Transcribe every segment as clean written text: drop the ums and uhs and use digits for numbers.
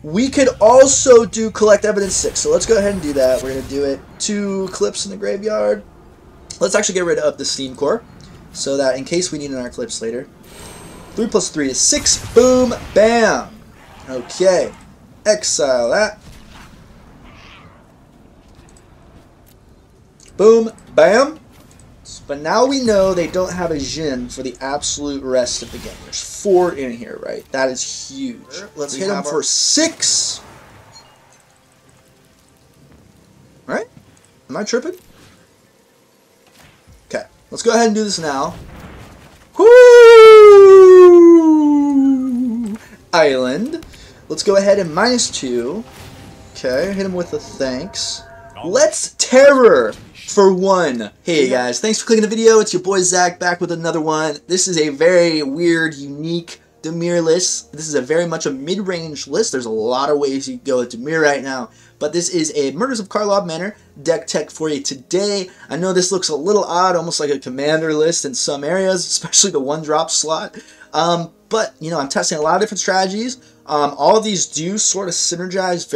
We could also do Collect Evidence 6, so let's go ahead and do that. We're going to do it. 2 clips in the graveyard. Let's actually get rid of the Steamcore, so that in case we need an Eclipse later. 3 plus 3 is 6. Boom, bam. Okay. Exile that. Boom, bam. But now we know they don't have a Jhin for the absolute rest of the game. There's 4 in here, right? That is huge. Let's hit them for 6. Right? Am I tripping? Okay. Let's go ahead and do this now. Woo! Island. Let's go ahead and -2. Okay. Hit him with a thanks. Let's Terror for 1. Hey guys, thanks for clicking the video. It's your boy Zach back with another one. This is a very weird, unique Dimir list. This is very much a mid-range list. There's a lot of ways you can go with Dimir right now, but this is a Murders of Karlov Manor deck tech for you today. I know this looks a little odd, almost like a commander list in some areas, especially the 1-drop slot. But you know, I'm testing a lot of different strategies. All of these do sort of synergize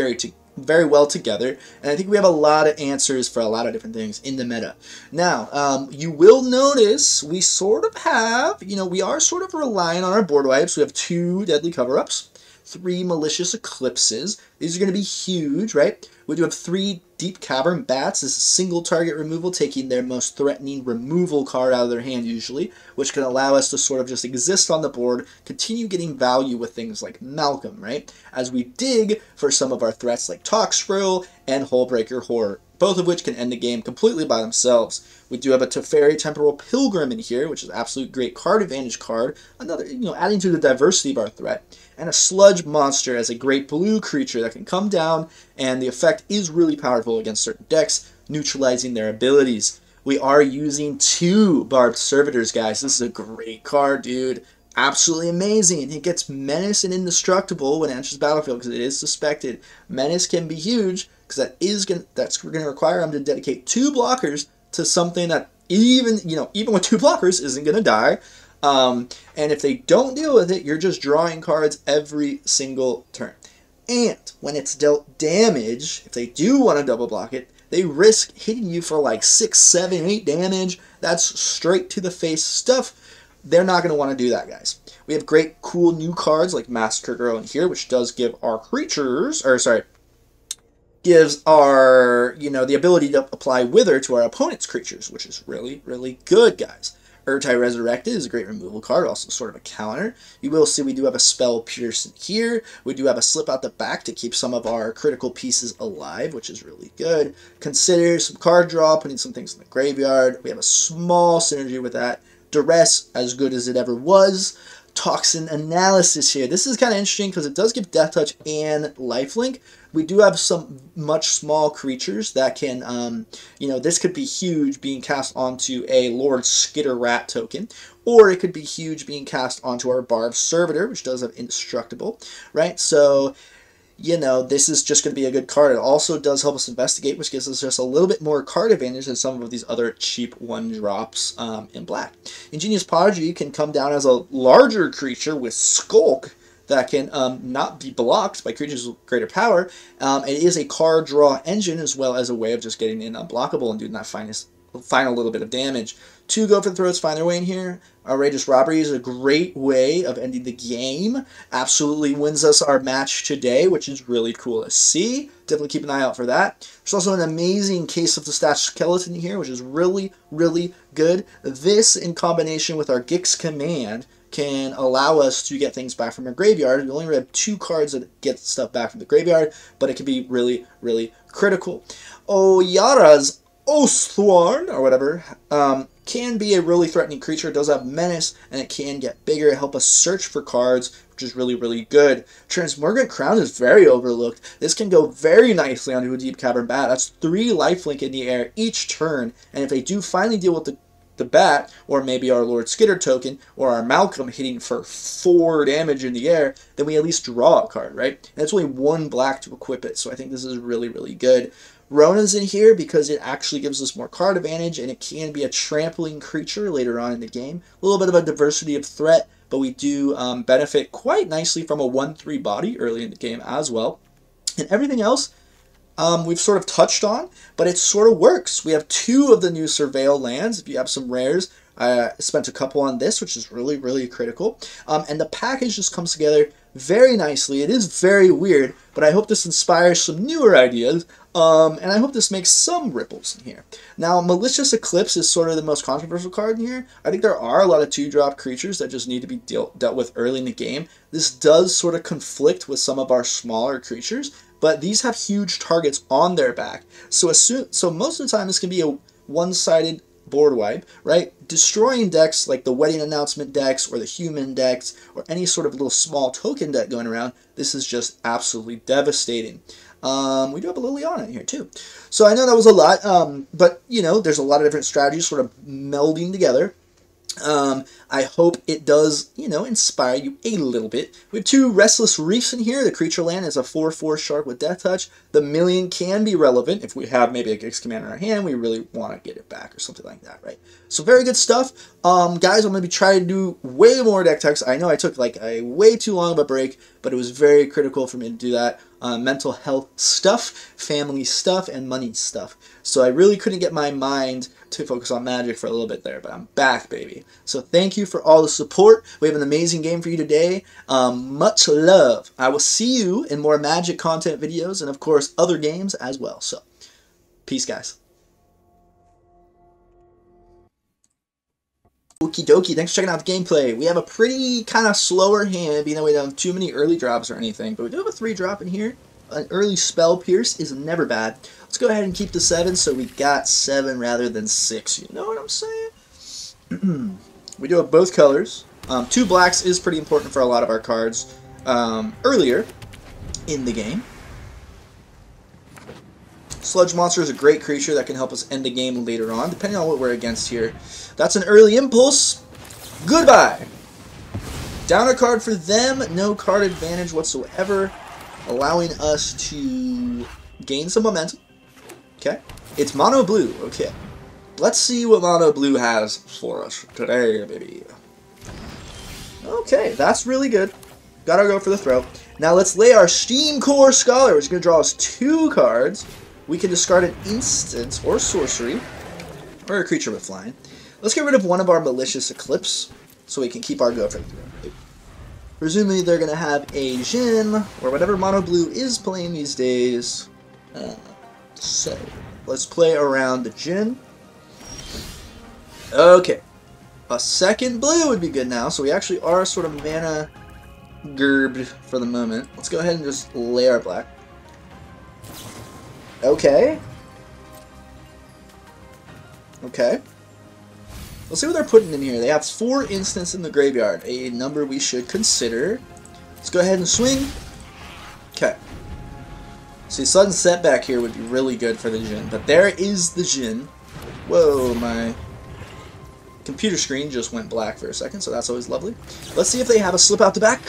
very well together, and I think we have a lot of answers for a lot of different things in the meta. Now, you will notice we sort of have, you know, we are sort of relying on our board wipes. We have 2 Deadly Cover-Ups, 3 Malicious Eclipses. These are going to be huge, right? We do have 3 Deep-Cavern Bats. This is single target removal, taking their most threatening removal card out of their hand usually, which can allow us to sort of just exist on the board, continue getting value with things like Malcolm, right? As we dig for some of our threats like Toxin and Hullbreaker Horror, both of which can end the game completely by themselves. We do have a Teferi Temporal Pilgrim in here, which is an absolute great card advantage card, another, you know, adding to the diversity of our threat. And a Sludge Monster as a great blue creature that can come down, and the effect is really powerful against certain decks, neutralizing their abilities. We are using 2 Barbed Servitors, guys. This is a great card, dude. Absolutely amazing. It gets Menace and Indestructible when it enters the battlefield because it is suspected. Menace can be huge because that's going to require them to dedicate 2 blockers to something that even with 2 blockers isn't going to die. And if they don't deal with it, you're just drawing cards every single turn. And when it's dealt damage, if they do want to double block it, they risk hitting you for like 6, 7, 8 damage. That's straight to the face stuff. They're not going to want to do that, guys. We have great, cool new cards like Massacre Girl in here, which does give our creatures, gives our, the ability to apply Wither to our opponent's creatures, which is really, really good, guys. Urtai Resurrected is a great removal card, also sort of a counter. You will see we do have a Spell Pierce in here. We do have a Slip Out the Back to keep some of our critical pieces alive, which is really good. Consider some card draw, putting some things in the graveyard. We have a small synergy with that. Duress, as good as it ever was. Toxin Analysis here. This is kind of interesting because it does give Death Touch and Lifelink. We do have some much small creatures that can, this could be huge being cast onto a Lord Skitterrat token, or it could be huge being cast onto our Barbed Servitor, which does have Indestructible, right? So, this is just going to be a good card. It also does help us investigate, which gives us just a little bit more card advantage than some of these other cheap 1-drops in black. Ingenious Prodigy can come down as a larger creature with Skulk that can not be blocked by creatures with greater power. It is a card draw engine as well as a way of just getting in unblockable and doing that final little bit of damage. 2 Go for the Throats find their way in here. Outrageous Robbery is a great way of ending the game. Absolutely wins us our match today, which is really cool to see. Definitely keep an eye out for that. There's also an amazing Case of the Stashed Skeleton here, which is really, really good. This, in combination with our Gix command, can allow us to get things back from our graveyard. We only have 2 cards that get stuff back from the graveyard, but it can be really, really critical. Ayara's Oathsworn, or whatever, can be a really threatening creature. It does have Menace, and it can get bigger, help us search for cards, which is really, really good. Transmogrant Crown is very overlooked. This can go very nicely onto a Deep-Cavern Bat. That's 3 lifelink in the air each turn, and if they do finally deal with the bat, or maybe our Lord Skitter token, or our Malcolm hitting for 4 damage in the air, then we at least draw a card, right? And it's only 1 black to equip it, so I think this is really, really good. Rona's in here because it actually gives us more card advantage, and it can be a trampling creature later on in the game. A little bit of a diversity of threat, but we do benefit quite nicely from a 1/3 body early in the game as well. And everything else we've sort of touched on, but it sort of works. We have 2 of the new Surveil lands. If you have some rares, I spent a couple on this, which is really, really critical. And the package just comes together very nicely. It is very weird, but I hope this inspires some newer ideas, and I hope this makes some ripples in here. Now, Malicious Eclipse is sort of the most controversial card in here. I think there are a lot of 2-drop creatures that just need to be dealt with early in the game. This does sort of conflict with some of our smaller creatures, but these have huge targets on their back. So most of the time, this can be a one-sided board wipe, right? Destroying decks like the Wedding Announcement decks or the Human decks or any sort of little small token deck going around, this is just absolutely devastating. We do have a Liliana in here too. So I know that was a lot, but you know, there's a lot of different strategies sort of melding together. I hope it does, you know, inspire you a little bit. We have 2 Restless Reefs in here. The creature land is a 4/4 shark with Death Touch. The million can be relevant if we have maybe a Gix Commander in our hand. We really want to get it back or something like that, right? So very good stuff. Guys, I'm going to be trying to do way more deck techs. I know I took like a way too long of a break, but it was very critical for me to do that. Mental health stuff, family stuff, and money stuff. So I really couldn't get my mind to focus on Magic for a little bit there, but I'm back, baby. So thank you for all the support. We have an amazing game for you today. Much love. I will see you in more Magic content videos and, of course, other games as well. So, peace, guys. Okie dokie, thanks for checking out the gameplay. We have a pretty kind of slower hand, being that we don't have too many early drops or anything, but we do have a 3-drop in here. An early Spell Pierce is never bad. Let's go ahead and keep the 7, so we got 7 rather than 6. You know what I'm saying? We do have both colors. 2 blacks is pretty important for a lot of our cards earlier in the game. Sludge Monster is a great creature that can help us end the game later on, depending on what we're against here. That's an early impulse. Goodbye. Downer card for them. No card advantage whatsoever, allowing us to gain some momentum. Okay. It's mono blue. Okay. Let's see what mono blue has for us today, baby. Okay, that's really good. Gotta go for the throw. Now let's lay our Steamcore Scholar, which is going to draw us 2 cards. We can discard an instant or sorcery, or a creature with flying. Let's get rid of one of our Malicious Eclipse, so we can keep our go for the throw. Presumably they're going to have a Jin, or whatever mono blue is playing these days. So, let's play around the Jin. Okay. A second blue would be good now, so we actually are sort of mana gerbed for the moment. Let's go ahead and just lay our black. Okay. Okay. Let's see what they're putting in here. They have 4 instants in the graveyard, a number we should consider. Let's go ahead and swing. Okay. See, sudden setback here would be really good for the Jin, but there is the Jin. Whoa, my computer screen just went black for a second, so that's always lovely. Let's see if they have a slip out the back,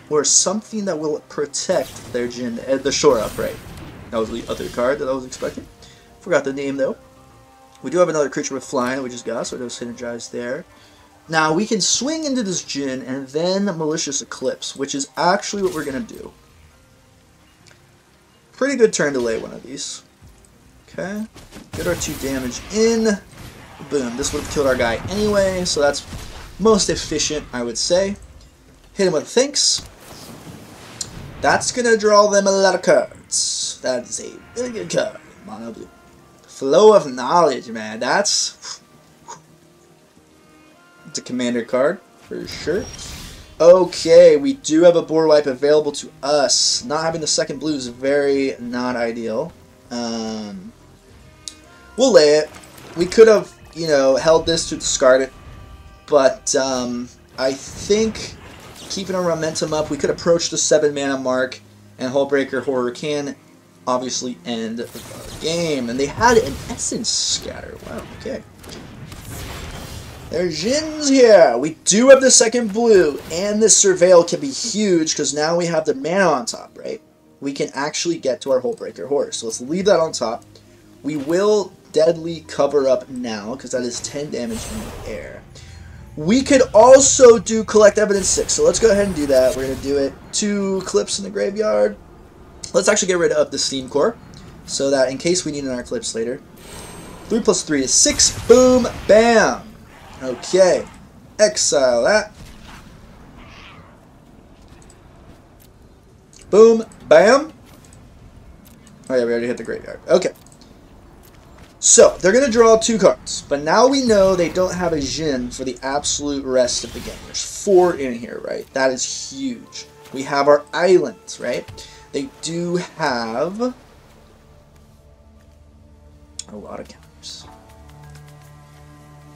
or something that will protect their Jin, the shore up, right? That was the other card that I was expecting. Forgot the name, though. We do have another creature with flying that we just got, so it was synergized there. Now, we can swing into this Jin and then Malicious Eclipse, which is actually what we're going to do. Pretty good turn to lay one of these. Okay. Get our 2 damage in. Boom. This would have killed our guy anyway, so that's most efficient, I would say. Hit him with thanks. That's going to draw them a lot of cards. That is a really good card. Mono blue. Flow of Knowledge, man. It's a commander card, for sure. Okay, we do have a board wipe available to us. Not having the second blue is very not ideal. We'll lay it. We could have, you know, held this to discard it. But I think keeping our momentum up, we could approach the 7 mana mark, and Hullbreaker Horror can obviously end the game. And they had an Essence Scatter. Wow, okay. There's Jin's here. We do have the second blue, and this Surveil can be huge because now we have the mana on top, right? We can actually get to our Hullbreaker Horror. So let's leave that on top. We will Deadly Cover Up now because that is 10 damage in the air. We could also do Collect Evidence 6. So let's go ahead and do that. We're going to do it. 2 clips in the graveyard. Let's actually get rid of the Steamcore, so that in case we need an Eclipse later. 3 plus 3 is 6. Boom. Bam. Okay. Exile that. Boom. Bam. Oh yeah, we already hit the graveyard. Okay. So, they're going to draw 2 cards. But now we know they don't have a Jin for the absolute rest of the game. There's 4 in here, right? That is huge. We have our islands, right? They do have a lot of counters.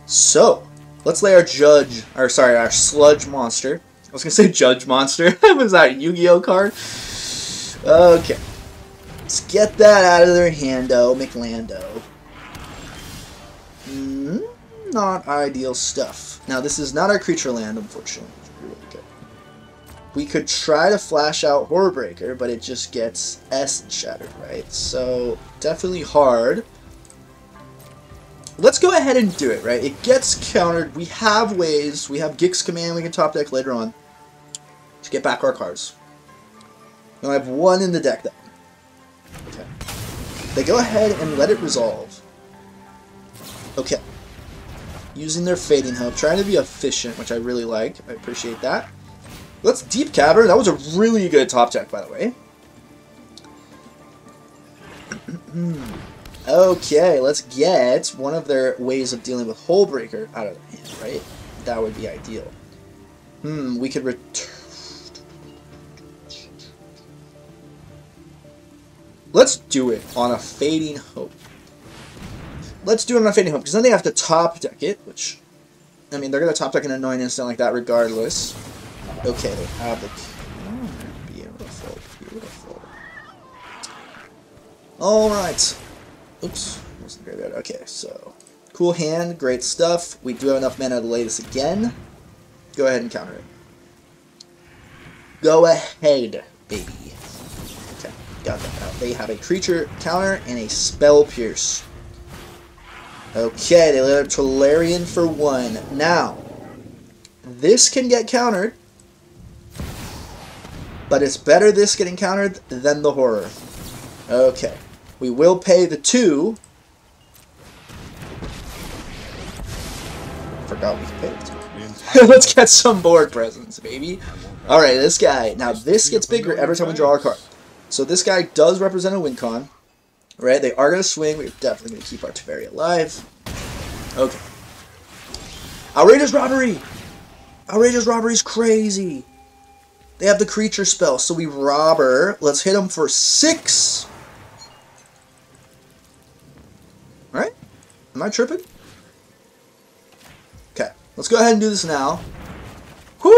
So, let's lay our our Sludge Monster. I was going to say Judge Monster. Was that a Yu-Gi-Oh card? Okay. Let's get that out of their hando, McLando. Not ideal stuff. Now, this is not our creature land, unfortunately. Really good. We could try to flash out Horrorbreaker, but it just gets S shattered, right? So, definitely hard. Let's go ahead and do it, right? It gets countered. We have ways. We have Gix Command we can top deck later on to get back our cards. We only have 1 in the deck, though. Okay. They go ahead and let it resolve. Okay. Using their Fading Hope, trying to be efficient, which I really like. I appreciate that. Let's Deep-Cavern. That was a really good top deck, by the way. Okay, let's get one of their ways of dealing with Hullbreaker out of their hand, right? That would be ideal. We could return. Let's do it on a Fading Hope. Let's do it on a Fading Hope, because then they have to top deck it, which, I mean, they're going to top deck an annoying instant like that regardless. Okay, they have the... Oh, beautiful, beautiful. Alright. Oops, wasn't very good. Okay, so, cool hand, great stuff. We do have enough mana to lay this again. Go ahead and counter it. Go ahead, baby. Okay, got that out. They have a creature counter and a Spell Pierce. Okay, they let up Tolarian for 1. Now, this can get countered, but it's better this getting countered than the Horror. Okay, we will pay the 2. Forgot we could pay the 2. Let's get some board presence, baby. Alright, this guy. Now, this gets bigger every time we draw a card. So this guy does represent a win con. Right, they are going to swing. We're definitely going to keep our Teferi alive. Okay. Outrageous Robbery! Outrageous Robbery's crazy! They have the creature spell, so we rob her. Let's hit them for 6! Right? Am I tripping? Okay, let's go ahead and do this now. Woo!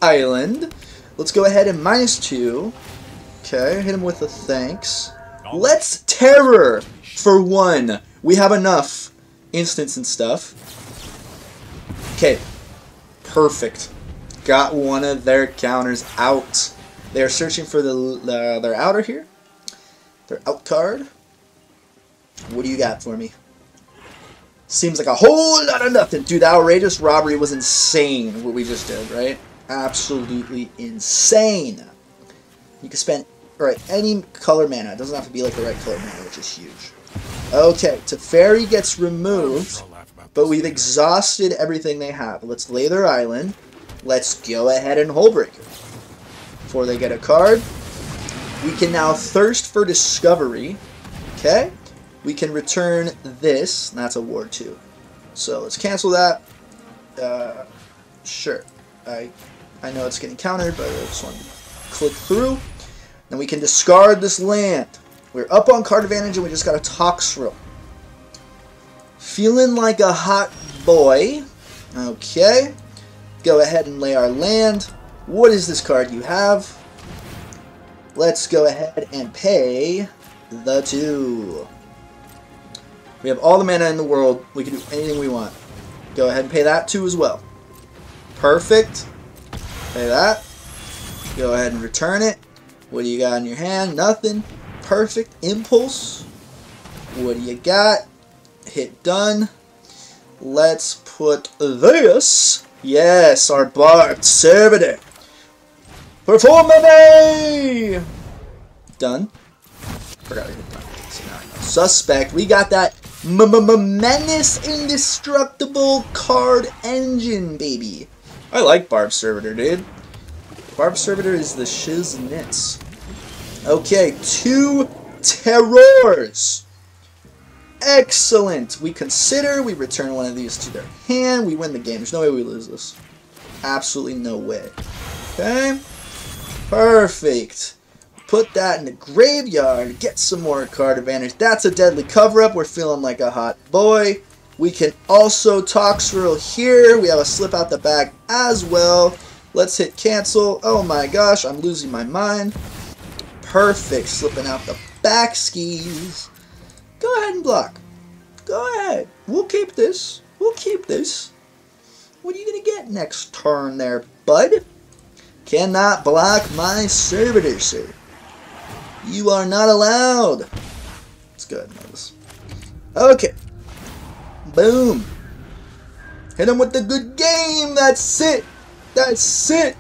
Island. Let's go ahead and -2. Okay, hit him with a thanks. Let's Terror for 1. We have enough instants and stuff. Okay, perfect. Got one of their counters out. They are searching for their outer here. Their out card. What do you got for me? Seems like a whole lot of nothing. Dude, the Outrageous Robbery was insane what we just did, right? Absolutely insane. You can spend any color mana. It doesn't have to be like the right color mana, which is huge. Okay, Teferi gets removed, but we've exhausted everything they have. Let's lay their island. Let's go ahead and Hullbreaker. Before they get a card, we can now thirst for discovery. Okay? We can return this, and that's a Ward 2. So let's cancel that. Sure. I know it's getting countered, but I just want to click through. Then we can discard this land. We're up on card advantage, and we just got a Toxin. Feeling like a hot boy. Okay. Go ahead and lay our land. What is this card you have? Let's go ahead and pay the 2. We have all the mana in the world. We can do anything we want. Go ahead and pay that 2 as well. Perfect. Pay that. Go ahead and return it. What do you got in your hand? Nothing. Perfect. Impulse. What do you got? Hit done. Let's put this. Yes, our Barbed Servitor. Perform me! Done. Forgot to hit done. So now I know. Suspect. We got that Menace Indestructible card engine, baby. I like Barbed Servitor, dude. Barbed Servitor is the shiznits. Okay, 2 Terrors. Excellent. We consider, we return one of these to their hand, we win the game. There's no way we lose this. Absolutely no way. Okay. Perfect. Put that in the graveyard. Get some more card advantage. That's a deadly cover-up. We're feeling like a hot boy. We can also Toxin here. We have a slip out the back as well. Let's hit cancel. Oh my gosh, I'm losing my mind. Perfect. Slipping out the back skis. Go ahead and block. Go ahead. We'll keep this. We'll keep this. What are you going to get next turn there, bud? Cannot block my servitor, sir. You are not allowed. Let's go ahead and notice. Okay. Boom. Hit him with the good game. That's it. That's it.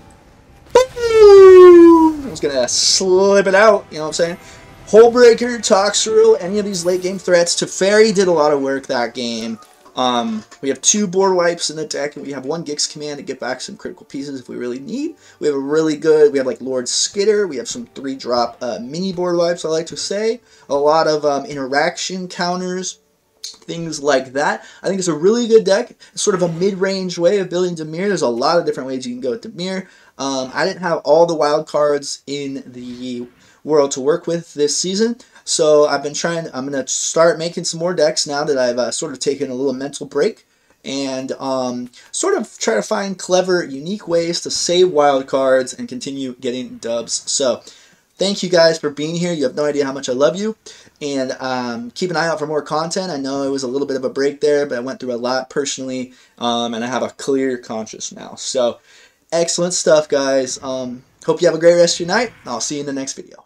Boom. I was going to slip it out. You know what I'm saying? Hullbreaker, Toxin, any of these late game threats. Teferi did a lot of work that game. We have 2 board wipes in the deck, and we have 1 Gix command to get back some critical pieces if we really need. We have a really good, we have like Lord Skitter, we have some 3-drop mini board wipes, I like to say. A lot of interaction counters, things like that. I think it's a really good deck. It's sort of a mid-range way of building Dimir. There's a lot of different ways you can go with Dimir. I didn't have all the wild cards in the world to work with this season. So I'm going to start making some more decks now that I've sort of taken a little mental break. And sort of try to find clever, unique ways to save wild cards and continue getting dubs. So thank you guys for being here. You have no idea how much I love you. And keep an eye out for more content. I know it was a little bit of a break there, but I went through a lot personally. And I have a clear conscience now. So excellent stuff, guys. Hope you have a great rest of your night. I'll see you in the next video.